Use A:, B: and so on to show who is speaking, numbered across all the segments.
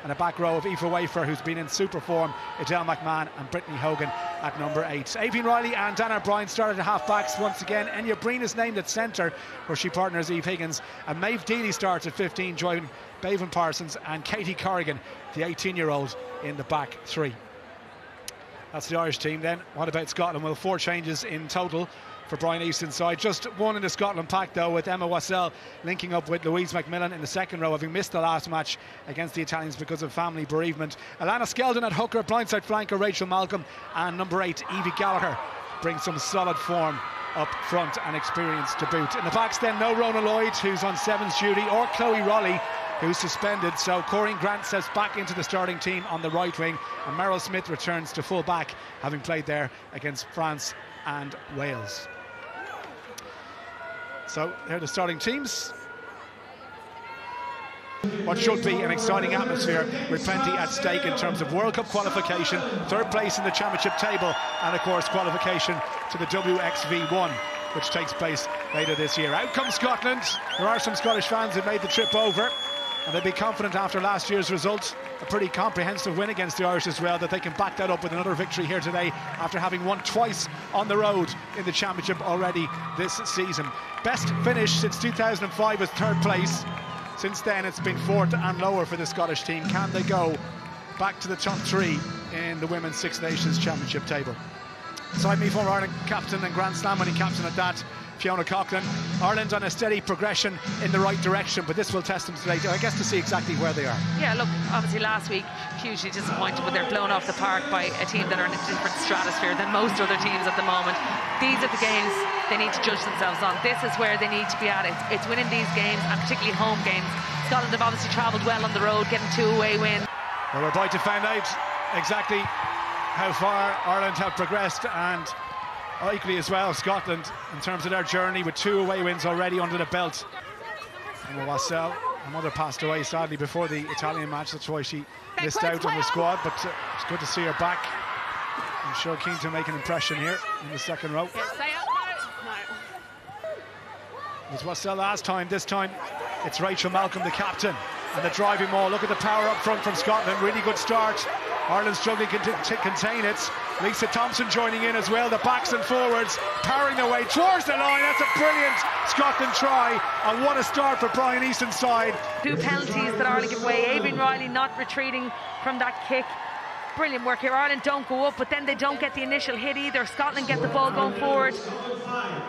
A: and a back row of Aoife Wafer, who's been in super form, Adele McMahon and Brittany Hogan at number 8. Aoibhinn Riley and Dana O'Brien started at half-backs once again. Enya Breen is named at centre, where she partners Eve Higgins, and Maeve Deely starts at 15, joining Bevan Parsons and Katie Corrigan, the 18-year-old, in the back three. That's the Irish team then. What about Scotland? Well, 4 changes in total for Brian Easton's side. Just one in the Scotland pack, though, with Emma Wassell linking up with Louise McMillan in the second row, having missed the last match against the Italians because of family bereavement. Alana Skeldon at hooker, blindside flanker Rachel Malcolm, and number 8, Evie Gallagher, brings some solid form up front and experience to boot. In the backs then, no Rona Lloyd, who's on 7's duty, or Chloe Rowley, who's suspended. So Corinne Grant steps back into the starting team on the right wing, and Meryl Smith returns to full back, having played there against France and Wales. So they're the starting teams. What should be an exciting atmosphere with plenty at stake in terms of World Cup qualification, 3rd place in the championship table, and of course qualification to the WXV1, which takes place later this year. Out comes Scotland. There are some Scottish fans who made the trip over, and they'd be confident after last year's result, a pretty comprehensive win against the Irish as well, that they can back that up with another victory here today after having won twice on the road in the championship already this season. Best finish since 2005 was 3rd place. Since then it's been 4th and lower for the Scottish team. Can they go back to the top 3 in the Women's Six Nations Championship table? Beside me, former Ireland captain and Grand Slam winning captain at that, Fiona Coughlin. Ireland on a steady progression in the right direction, but this will test them today, I guess, to see exactly where they are. Yeah, look, obviously last week hugely disappointed when they're blown off the park by a team that are in a different stratosphere than most other teams at the moment. These are the games they need to judge themselves on. This is where they need to be at. It's winning these games, and particularly home games. Scotland have obviously travelled well on the road, getting 2 away wins. Well, we're about to find out exactly how far Ireland have progressed, and equally as well Scotland in terms of their journey, with 2 away wins already under the belt. Emma Wassell, her mother passed away sadly before the Italian match, that's why she missed out on the squad, but it's good to see her back. I'm sure keen to make an impression here in the second row. It was Wassell last time. This time it's Rachel Malcolm, the captain, and the driving maul. Look at the power up front from Scotland. Really good start. Ireland struggling to contain it. Lisa Thompson joining in as well. The backs and forwards powering their way towards the line. That's a brilliant Scotland try, and what a start for Brian Easton's side. 2 penalties that Ireland give away. Aoibhinn Riley not retreating from that kick. Brilliant work here. Ireland don't go up, but then they don't get the initial hit either. Scotland get the ball going forward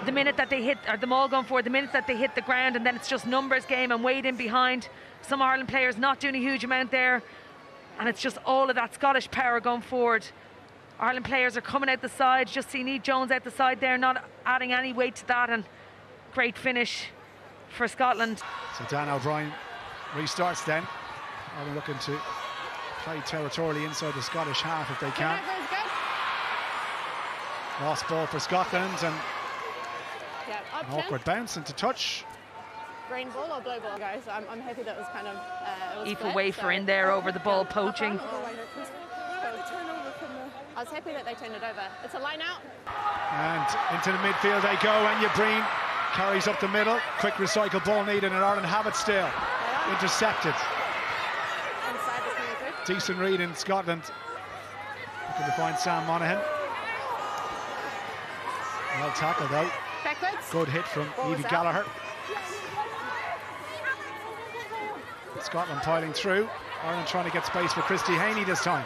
A: the minute that they hit, or the ball going forward the minute that they hit the ground, and then it's just numbers game and Wade in behind. Some Ireland players not doing a huge amount there, and it's just all of that Scottish power going forward. Ireland players are coming out the side. Just see Niamh Jones out the side there, not adding any weight to that, and great finish for Scotland. So Dan O'Brien restarts then. Ireland looking to play territorially inside the Scottish half if they can. Lost ball for Scotland, and an awkward bounce into touch.
B: Rain ball or blow ball, guys? I'm happy that was kind of
A: Aoife Wafer in there over the ball poaching.
B: I was happy that they turned it over. It's a line out.
A: And into the midfield they go. Enya Breen carries up the middle. Quick recycle ball needed, and Ireland have it still. Intercepted. Decent read in Scotland. Looking to find Sam Monaghan. Well tackled though.
B: Backwards.
A: Good hit from Evie Gallagher. Scotland piling through. Ireland trying to get space for Christy Haney this time.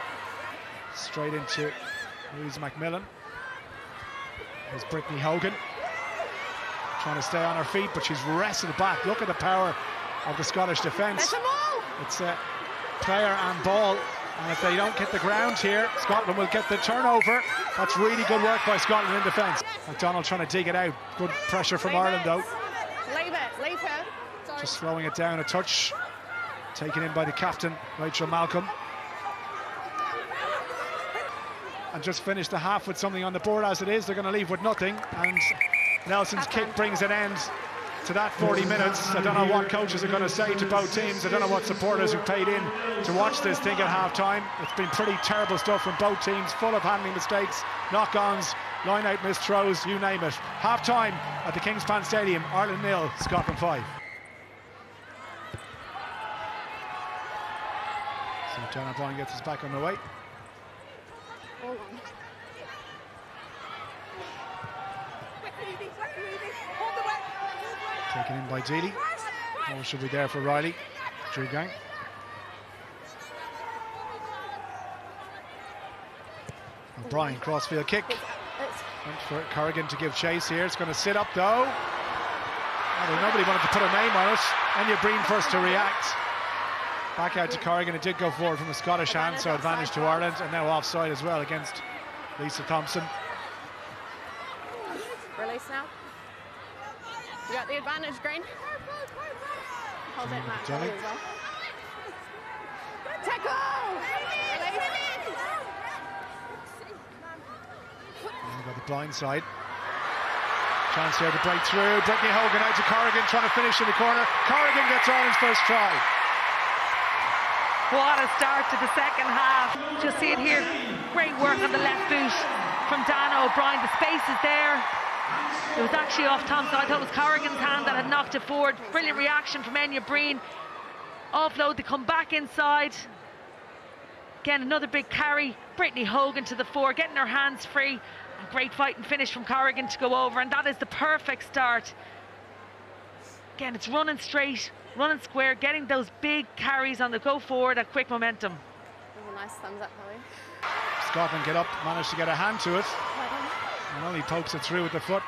A: Straight into Louise McMillan. There's Brittany Hogan. Trying to stay on her feet, but she's wrestled back. Look at the power of the Scottish defence. It's a player and ball, and if they don't get the ground here, Scotland will get the turnover. That's really good work by Scotland in defence. McDonald trying to dig it out. Good pressure from Ireland though.
B: Leave her.
A: Just slowing it down a touch. Taken in by the captain, Rachel Malcolm. And just finished the half with something on the board as it is. They're going to leave with nothing, and Nelson's kick brings an end to that 40 minutes. I don't know what coaches are going to say to both teams. I don't know what supporters who paid in to watch this think at half-time. It's been pretty terrible stuff from both teams, full of handling mistakes, knock-ons, line-out missed throws, you name it. Half-time at the Kingspan Stadium, Ireland 0, Scotland 5. So John O'Brien gets us back on the way.
B: Hold on.
A: Taken in by Dealey. Ball should be there for Riley. Drew Gang. O'Brien, crossfield kick. Went for Corrigan to give chase here. It's going to sit up though. Nobody wanted to put a name on it. Enya Breen first to react. Back out to Corrigan. It did go forward from a Scottish hand, so advantage to Ireland. And now offside as well against Lisa Thompson.
B: Release now. You got the advantage, Green. Hold it, Matt. Hold it as well. Tackle!
A: We've got the blind side. Chance there to break through. Brittany Hogan out to Corrigan, trying to finish in the corner. Corrigan gets Ireland's first try.
C: What a start to the second half. Just see it here. Great work on the left boot from Dan O'Brien. The space is there. It was actually off Thompson. I thought it was Corrigan's hand that had knocked it forward. Brilliant reaction from Enya Breen. Offload, they come back inside. Again, another big carry. Brittany Hogan to the fore, getting her hands free. A great fight and finish from Corrigan to go over, and that is the perfect start. Again, it's running straight, running square, getting those big carries on the go forward at quick momentum.
B: A nice thumbs up, Holly.
A: Scotland get up, managed to get a hand to it. And only pokes it through with the foot.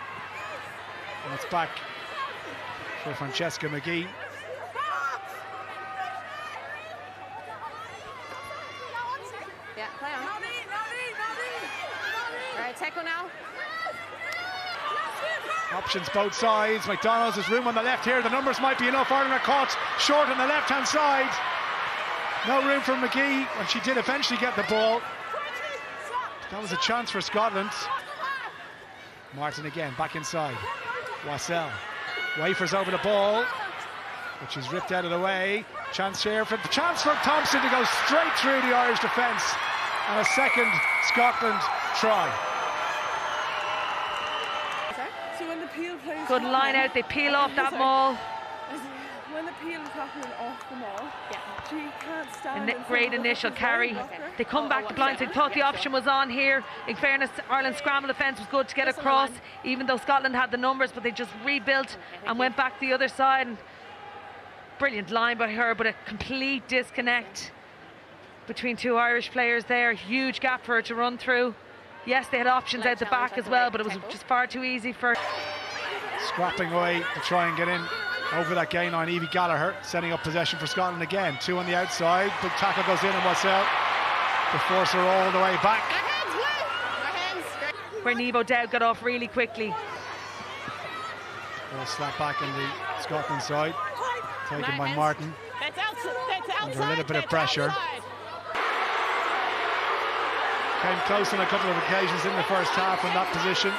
A: And it's back for Francesca McGee.
B: Yeah, play on. Right, tackle now.
A: Options both sides. McDonald's has room on the left here. The numbers might be enough. Ireland are caught short on the left-hand side. No room for McGee, and she did eventually get the ball. That was a chance for Scotland. Martin again, back inside. Wassell. Wafers over the ball, which is ripped out of the way. Chance here for Thompson to go straight through the Irish defence. And a second Scotland try.
D: So when the peel plays...
C: Good line out, they peel off that maul.
D: When the peel is happening off the maul, she can't stand.
C: Great initial carry. They come back to blindside. Thought the option was on here. In fairness, Ireland's scramble defence was good to get across, even though Scotland had the numbers, but they just rebuilt and went back the other side. And brilliant line by her, but a complete disconnect between two Irish players there. Huge gap for her to run through. Yes, they had options out the back as well, but it was just far too easy for...
A: Scrapping away to try and get in over that gain line. Evie Gallagher setting up possession for Scotland again. Two on the outside. Big tackle goes in and Wassell to force her all the way back.
C: Where Niamh O'Dowd got off really quickly.
A: Ball slap back on the Scotland side. Taken by Martin. Under a little bit of pressure. Came close on a couple of occasions in the first half in that position.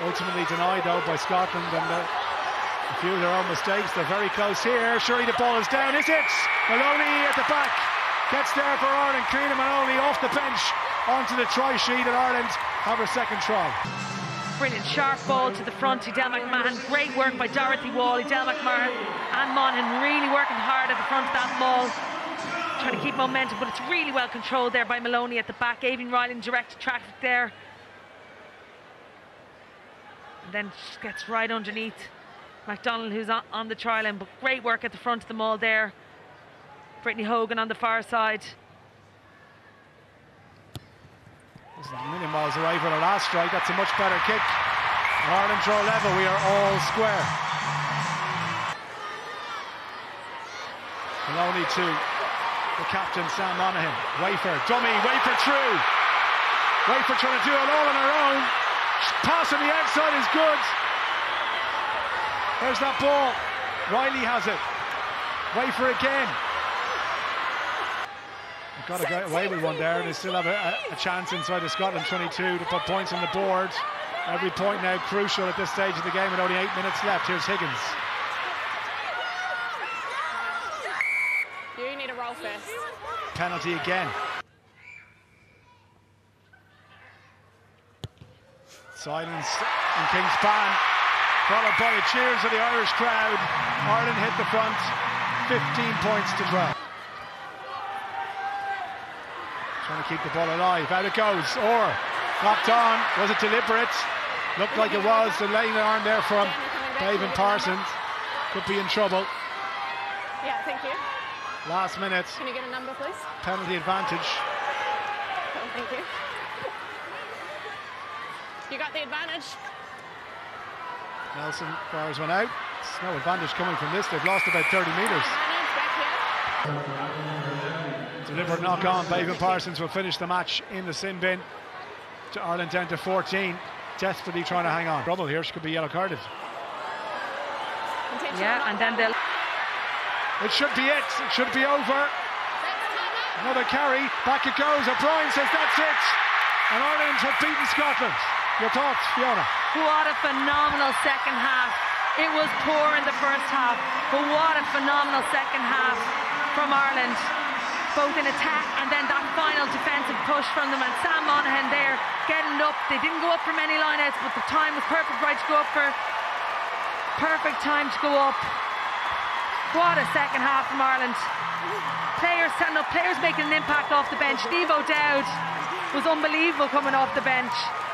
A: Ultimately denied though by Scotland, and a few of their own mistakes. They're very close here. Surely the ball is down, is it? Maloney at the back gets there for Ireland. Cliona Maloney off the bench onto the try sheet, and Ireland have her second try.
C: Brilliant sharp ball to the front. Edel McMahon, great work by Dorothy Wall. Edel McMahon and Monaghan really working hard at the front of that maul, trying to keep momentum, but it's really well controlled there by Maloney at the back. Aiming Riley in direct traffic there. And then just gets right underneath MacDonald, who's on the try line, but great work at the front of the maul there. Brittany Hogan on the far side.
A: Wasn't a million miles away for the last strike. That's a much better kick. Ireland draw level. We are all square. Maloney to the captain, Sam Monaghan. Wafer, dummy, Wafer through. Wafer trying to do it all on her own. Pass on the outside is good. There's that ball. Riley has it. Wafer again. They've got to get away with one there. They still have a chance inside the Scotland 22 to put points on the board. Every point now crucial at this stage of the game with only 8 minutes left. Here's Higgins.
B: You need a roll first.
A: Penalty again. Silence in Kingspan, followed by the cheers of the Irish crowd. Ireland hit the front, 15 points to 12. Trying to keep the ball alive. Out it goes. Or knocked on. Was it deliberate? Looked like it was. The lane arm there from David Parsons. Could be in trouble.
B: Yeah, thank you.
A: Last minute.
B: Can you get a number, please?
A: Penalty advantage.
B: Oh, thank you. You got the advantage.
A: Nelson fires one out. There's no advantage coming from this. They've lost about 30 metres. Deliberate knock on. David Parsons will finish the match in the sin bin. To Ireland down to 14. Desperately trying to hang on. Trouble here. She could be yellow carded.
C: Yeah, and then they'll...
A: It should be it. It should be over. Another carry. Back it goes. O'Brien says that's it. And Ireland have beaten Scotland. Your thoughts, Fiona?
C: What a phenomenal second half. It was poor in the first half, but what a phenomenal second half from Ireland. Both in attack and then that final defensive push from them, and Sam Monaghan there getting up. They didn't go up for many lineouts, but the time was perfect right to go up for. Perfect time to go up. What a second half from Ireland. Players standing up, players making an impact off the bench. Steve O'Dowd was unbelievable coming off the bench.